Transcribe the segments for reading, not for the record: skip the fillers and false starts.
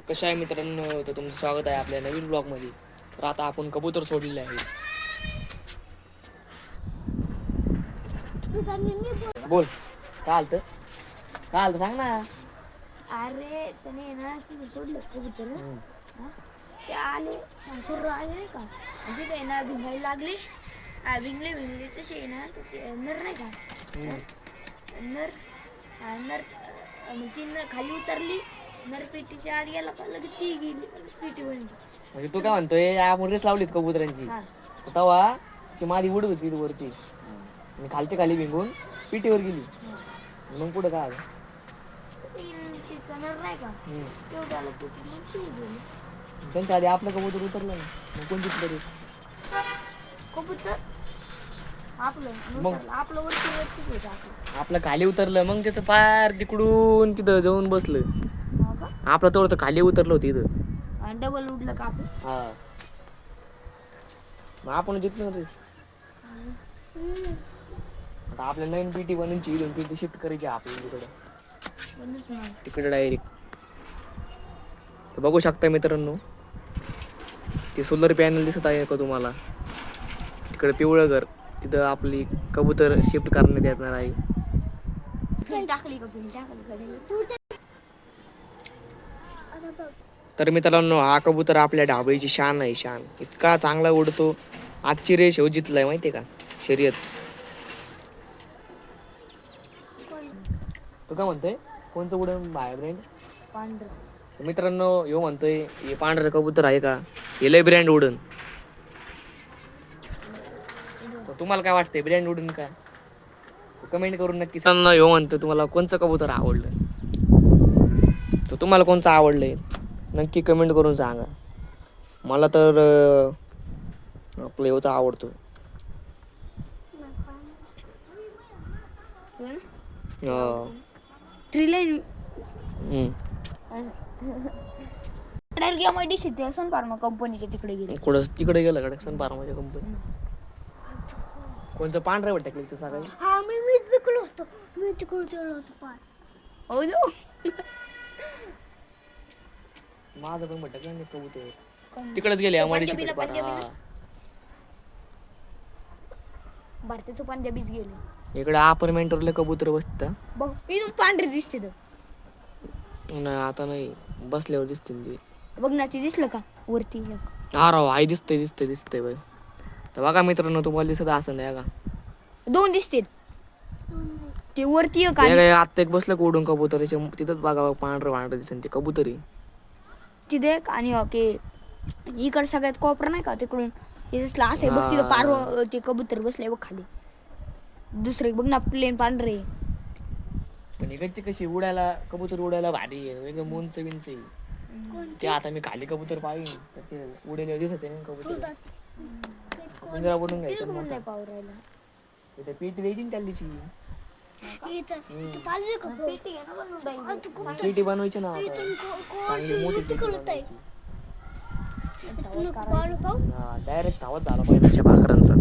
कशा आहे मित्रांनो, तर तुमचं स्वागत आहे आपल्या नवीन ब्लॉगमध्ये. तर आता आपण कबूतर सोडलेले आहे. बोल काय आलत, काय आलत सांग ना. अरे त्याने ना तिथे सोडलं कबूतर. ते आले सुरू आले का तिथे आहे ना भिंगायला लागले. भिंगले तसे ना नर नाही का नर नर ती खाली उतरली. नर पेटीच्या आत गेला का लगेच ती गेली पेटी बंद. म्हणजे तू काय म्हणतोय, आपण रेस लावलीत कबुतरांची तेव्हा ती मादी उडत होती वरती आणि खालच्या खाली भिंगून पिटीवर गेली. मग पुढे काय आलं? नर नाही का तेवढ्याला पेटी मग ती गेली. त्यांच्या आधी आपलं कबूतर उतरलं ना, मग कोणती तरी कबूतर आपलं आपलं वरती होतं आपलं. आपलं खाली उतरलं, मग त्याचं पार तिकडून तिथं जाऊन बसलं. आपलं तेवढं खाली उतरलं होतं इथं आणि डबल उडलं का आपण. हा, मग आपण जिंकलो रेस. आता आपल्या नवीन पीटी बनवूनची इथून पीटी शिफ्ट करायची आपल्याला तिकडे डायरेक्ट. तर बघू शकता मित्रांनो, ते सोलर पॅनल दिसत आहे का तुम्हाला? तिकडे पिवळं घर, तिथं आपली कबूतर शिफ्ट करण्यात येणार आहे. तर मित्रांनो, हा कबूतर आपल्या ढाबळीची शान आहे. शान इतका चांगला उडतो. आजची रेस हो जितलाय माहितीये का शर्यत. तू काय म्हणतोय, कोणचं उडन बाहेर ब्रँड? पांढरं. मित्रांनो, ह्यो म्हणतोय हे पांढरं कबूतर आहे का, हे लय ब्रँड उडन. तुम्हाला काय वाटतंय, ब्रँड उडन का? कमेंट करून नक्की सांगा. ह्यो म्हणतो तुम्हाला कोणचं कबूतर आवडलं, तर तुम्हाला कोणचं आवडलंय नक्की कमेंट करून सांगा. मला तर आपलं ह्योच आवडतो. सन फार्मा कंपनीच्या तिकडे गेले. कुठं तिकडे गेलं का सन फार्माच्या कंपनी? कोणचं पांढरं वाटतं की सकाळी? हा मी तिकडे होतो, मी तिकडे चढलो होतो पार. हो जो माझं पण म्हटलं का कबूतर तिकडेच गेले पंजाबीला भारताचं पंजाबीच गेले. इकडे अपार्टमेंटवरले कबूतर बसतात बघ, इथून पांढरे दिसते नाही. आता नाही, बसल्यावर दिसतील ते. बघ ना, ते दिसलं का वरती? हा राव, आई दिसतंय बाई. तर बघा मित्रांनो, तुम्हाला दिसत असं नाही का? दोन दिसतील ते वरती. आत्ता एक बसलं कोडून कबूतर, तिथंच बघा पांढरं दिसेल ते कबूतर आहे तिथे. आणि इकडे सगळ्यात कोपरा नाही का, तिकडून क्लास आहे बघ, तिथं पार ते कबूतर बसले बघ खाली. दुसरे बघ ना, प्लेन पांढरे. पण इकडची कशी उडायला, कबूतर उडायला भारी आहे एकदम, उंच विंच आहे ते. आता मी खाली कबूतर पाहिजे तर ते उडायला दिसत आहे कबूतर. पिंजरा बनवून घ्यायचं, तिथे पीटी द्यायची ना त्याची. पीटी बनवायची ना, चांगली मोठी पीटी बनवायची. डायरेक्ट आवाज झाला पाहिजे भाकरांचा.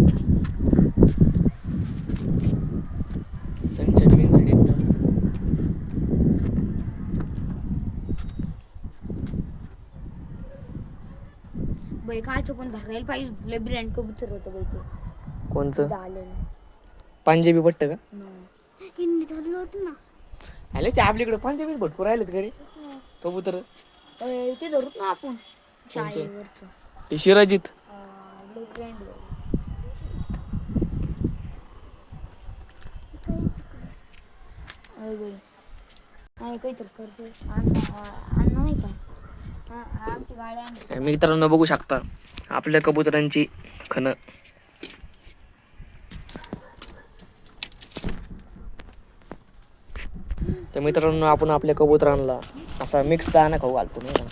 सनसेट बिनसेट एकदम. बाई कालचं पण धरायला पाहिजे, लय ब्रँड कबूतर होतं बाई ते. कोणचं? आलेलं पंजाबी पट्ट का? हिंदी धरलं होतं ना. आले ते आपल्याकडे पंजाबीच भटकू राहिलेत घरी कबूतर. ते धरत ना आपण शाळेवरचं ते शिराजीत. लय ब्रँड काहीतरी करते अन्न नाही का. आमची गाडी. मित्रांनो बघू शकता आपल्या कबुतरांची खण. तर मित्रांनो, आपण आपल्या कबुतरांना असा मिक्स दाणा खाऊ घालतो नाही का.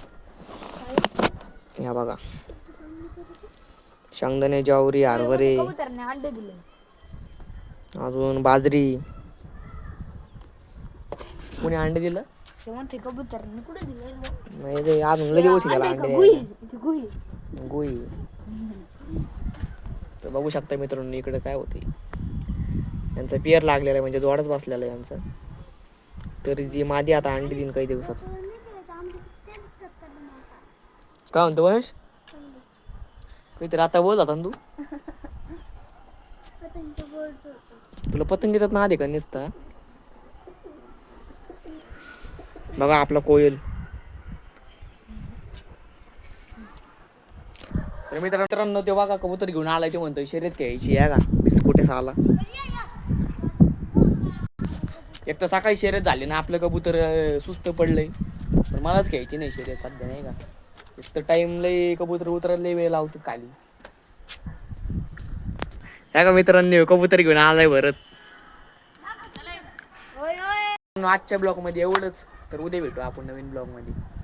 ह्या बघा, शेंगदाणे, ज्वारी, हरभरे, अंडे दिले, अजून बाजरी. कोणी अंडे दिलं कबूतर कुठे दिलं नाही रे, अजून लय दिवस गेला अंडे. गुई. तर बघू शकता मित्रांनो, इकडे काय होते, यांचा पेअर लागलेला आहे, म्हणजे जोडच बसलेला आहे यांचा. तर जी मादी आता अंडी देईन काही दिवसात. काय म्हणतो वंश मी तर आता बोल होता ना तू तुला पतंगीचाच नाद आहे का नुसता बघा आपला कोयल तर मित्रांनो ते बघा कबूतर घेऊन आलाय ते म्हणतोय शर्यत खेळायची या का बिस्कुटेस आला एक तर सकाळी शर्यत झाली ना आपलं कबूतर सुस्त पडलंय पण मलाच घ्यायची नाही शर्यत सध्या नाही का एक तर टाइम लय कबूतर उतरायला लय वेळ लावतात खाली ह्या का मित्रांनी कबूतर घेऊन आलाय भरत आजच्या ब्लॉग मध्ये एवढंच तर उद्या भेटू आपण नवीन ब्लॉग मध्ये